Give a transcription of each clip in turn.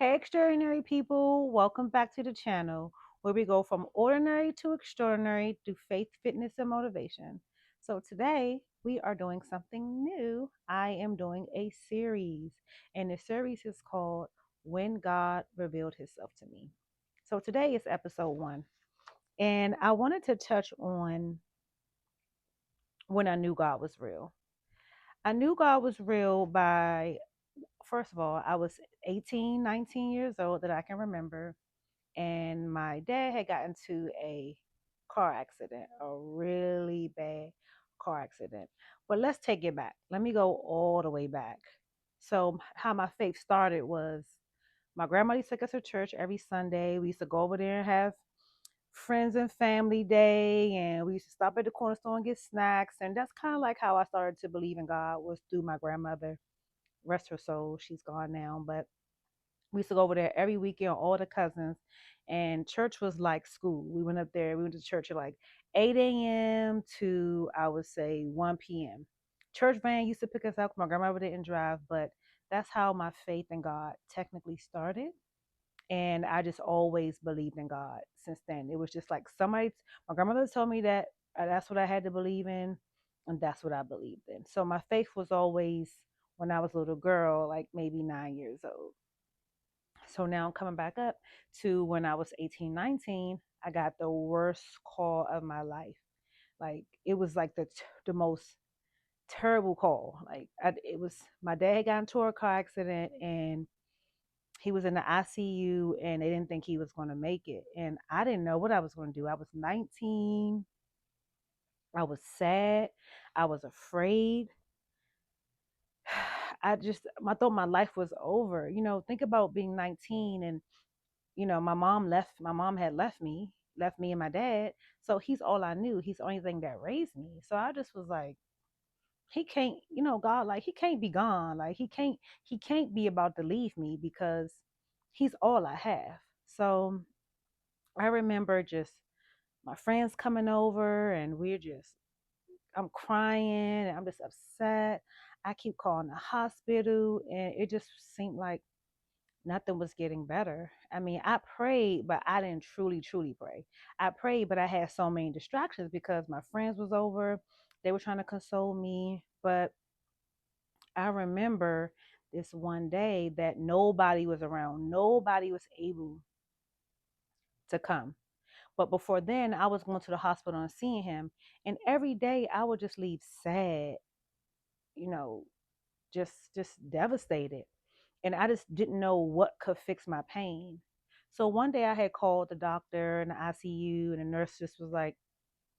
Hey, extraordinary people, welcome back to the channel where we go from ordinary to extraordinary through faith, fitness, and motivation. So, today we are doing something new. I am doing a series, and the series is called When God Revealed Himself to Me. So, today is episode 1, and I wanted to touch on when I knew God was real. I knew God was real by, first of all, I was 18, 19 years old that I can remember, and my dad had gotten into a car accident, a really bad car accident. But let's take it back. Let me go all the way back. So, how my faith started was my grandmother used to take us to church every Sunday. We used to go over there and have friends and family day, and we used to stop at the corner store and get snacks. And that's kind of like how I started to believe in God, was through my grandmother. Rest her soul, she's gone now, but we used to go over there every weekend, all the cousins, and church was like school. We went up there, we went to church at like 8 a.m. to, I would say, 1 p.m. Church van used to pick us up. My grandmother didn't drive, but that's how my faith in God technically started. And I just always believed in God since then. It was just like my grandmother told me that that's what I had to believe in, and that's what I believed in. So my faith was always, when I was a little girl, like maybe 9 years old. So now I'm coming back up to when I was 18, 19, I got the worst call of my life. Like it was like the most terrible call. It was, my dad had gotten into a car accident and he was in the ICU and they didn't think he was going to make it. And I didn't know what I was going to do. I was 19. I was sad. I was afraid. I thought my life was over. Think about being 19 and my mom had left me and my dad. So he's all I knew. He's the only thing that raised me. So I just was like, he can't, God, like he can't be gone. Like he can't be about to leave me because he's all I have. So I remember just my friends coming over and I'm crying and I'm just upset. I keep calling the hospital and it just seemed like nothing was getting better. I mean, I prayed, but I didn't truly, truly pray. I prayed, but I had so many distractions because my friends was over. They were trying to console me. But I remember this one day that nobody was around. Nobody was able to come. But before then, I was going to the hospital and seeing him. And every day I would just leave sad, you know, just devastated. And I just didn't know what could fix my pain. So one day I had called the doctor and the ICU, and the nurse just was like,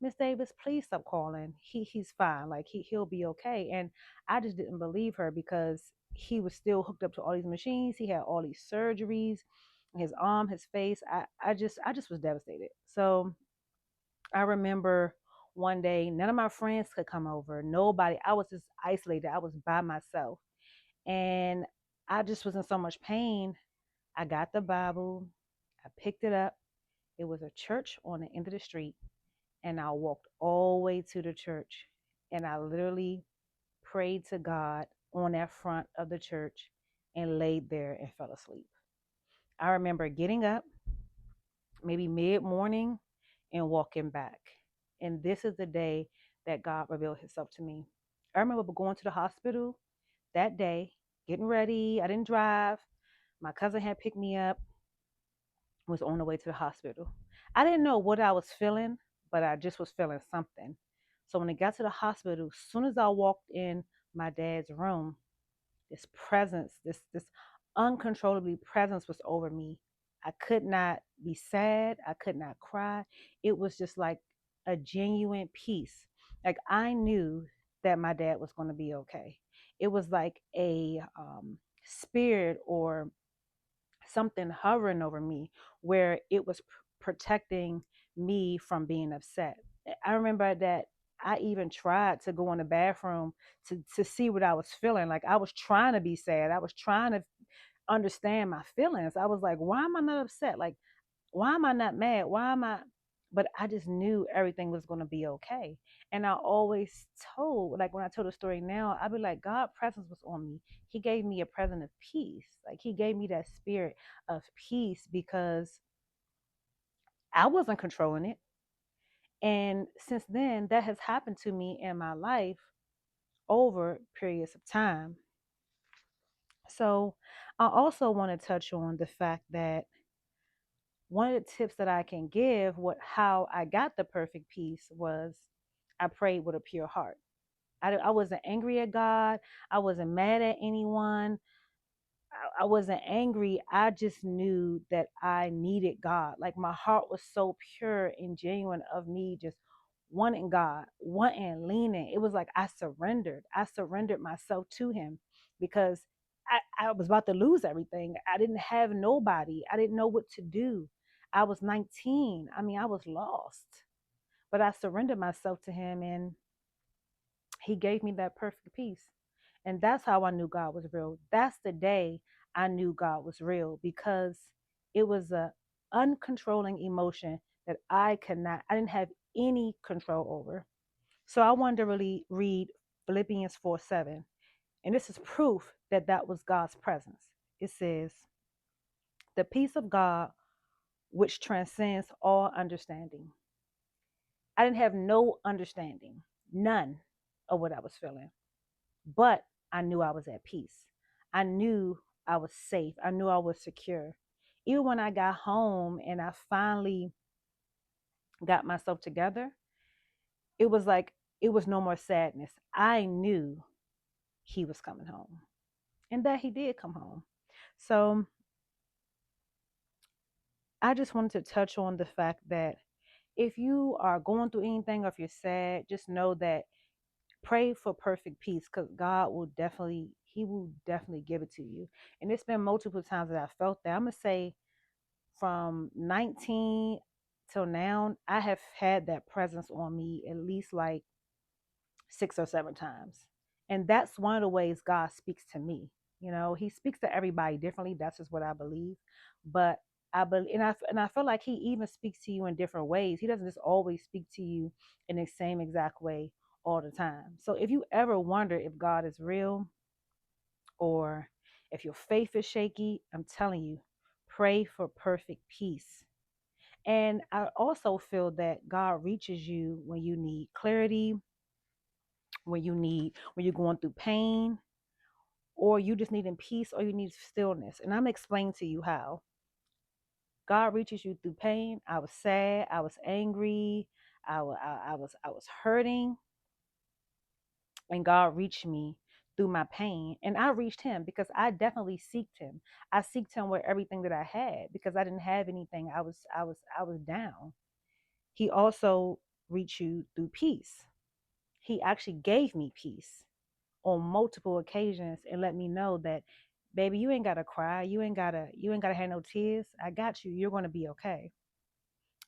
"Miss Davis, please stop calling. He's fine. Like he'll be okay." And I just didn't believe her because he was still hooked up to all these machines. He had all these surgeries, his arm, his face. I just was devastated. So I remember one day none of my friends could come over. Nobody. I was just isolated. I was by myself. And I just was in so much pain. I got the Bible, I picked it up. It was a church on the end of the street, and I walked all the way to the church, and I literally prayed to God on that front of the church and laid there and fell asleep. I remember getting up maybe mid morning and walking back. And this is the day that God revealed himself to me. I remember going to the hospital that day, getting ready. I didn't drive. My cousin had picked me up, was on the way to the hospital. I didn't know what I was feeling, but I just was feeling something. So when I got to the hospital, as soon as I walked in my dad's room, this presence, this uncontrollably presence was over me. I could not be sad. I could not cry. It was just like a genuine peace. Like I knew that my dad was going to be okay. It was like a spirit or something hovering over me where it was protecting me from being upset. I remember that I even tried to go in the bathroom to see what I was feeling. Like I was trying to be sad. I was trying to understand my feelings. I was like, why am I not upset? Like, why am I not mad? Why am I but I just knew everything was going to be okay. And I always told, like when I told the story now, I'd be like, God' presence was on me. He gave me a present of peace. Like he gave me that spirit of peace because I wasn't controlling it. And since then, that has happened to me in my life over periods of time. So I also want to touch on the fact that one of the tips that I can give, what how I got the perfect peace, was I prayed with a pure heart. I wasn't angry at God. I wasn't mad at anyone. I wasn't angry. I just knew that I needed God. Like my heart was so pure and genuine of me just wanting God, wanting, leaning. It was like I surrendered. I surrendered myself to Him because I was about to lose everything. I didn't have nobody. I didn't know what to do. I was 19. I mean, I was lost. But I surrendered myself to Him and He gave me that perfect peace. And that's how I knew God was real. That's the day I knew God was real because it was a uncontrolling emotion that I didn't have any control over. So I wanted to really read Philippians 4:7. And this is proof that that was God's presence. It says, the peace of God, which transcends all understanding. I didn't have no understanding, none of what I was feeling. But I knew I was at peace. I knew I was safe. I knew I was secure. Even when I got home and I finally got myself together, it was like it was no more sadness. I knew he was coming home and that he did come home. So I just wanted to touch on the fact that if you are going through anything or if you're sad, just know that pray for perfect peace because God will definitely, He will definitely give it to you. And it's been multiple times that I felt that. I'm gonna say from 19 till now, I have had that presence on me at least like 6 or 7 times. And that's one of the ways God speaks to me. You know, He speaks to everybody differently. That's just what I believe. But I believe, and I feel like He even speaks to you in different ways. He doesn't just always speak to you in the same exact way all the time. So if you ever wonder if God is real or if your faith is shaky, I'm telling you, pray for perfect peace. And I also feel that God reaches you when you need clarity, when you're going through pain, or you just needing peace, or you need stillness. And I'm explaining to you how God reaches you through pain. I was sad, I was angry, I was hurting, and God reached me through my pain. And I reached Him because I definitely seeked Him. I seeked Him with everything that I had because I didn't have anything. I was down. He also reached you through peace. He actually gave me peace on multiple occasions and let me know that, baby, you ain't gotta cry. You ain't gotta have no tears. I got you. You're gonna be okay.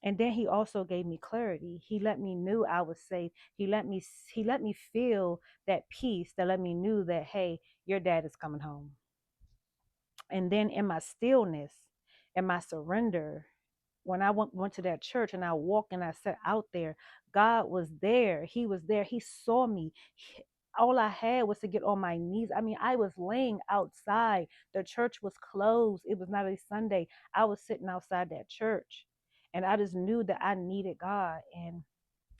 And then he also gave me clarity. He let me knew I was safe. He let me feel that peace that let me knew that, hey, your dad is coming home. And then in my stillness and my surrender, when I went to that church and I walked and I sat out there, God was there. He was there. He saw me. All I had was to get on my knees. I mean, I was laying outside. The church was closed. It was not a Sunday. I was sitting outside that church. And I just knew that I needed God. And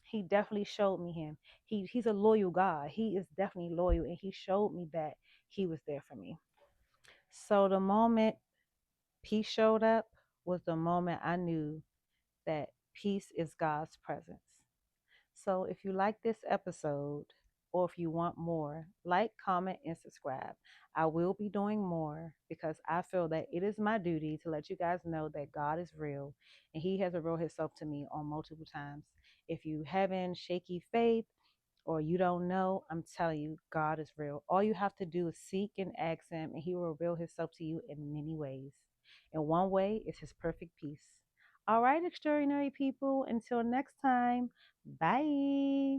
He definitely showed me Him. He's a loyal God. He is definitely loyal. And He showed me that He was there for me. So the moment peace showed up was the moment I knew that peace is God's presence. So if you like this episode or if you want more, like, comment, and subscribe. I will be doing more because I feel that it is my duty to let you guys know that God is real and He has revealed Himself to me on multiple times. If you having shaky faith or you don't know, I'm telling you, God is real. All you have to do is seek and ask Him, and He will reveal Himself to you in many ways. And one way is His perfect peace. All right, extraordinary people, until next time, bye.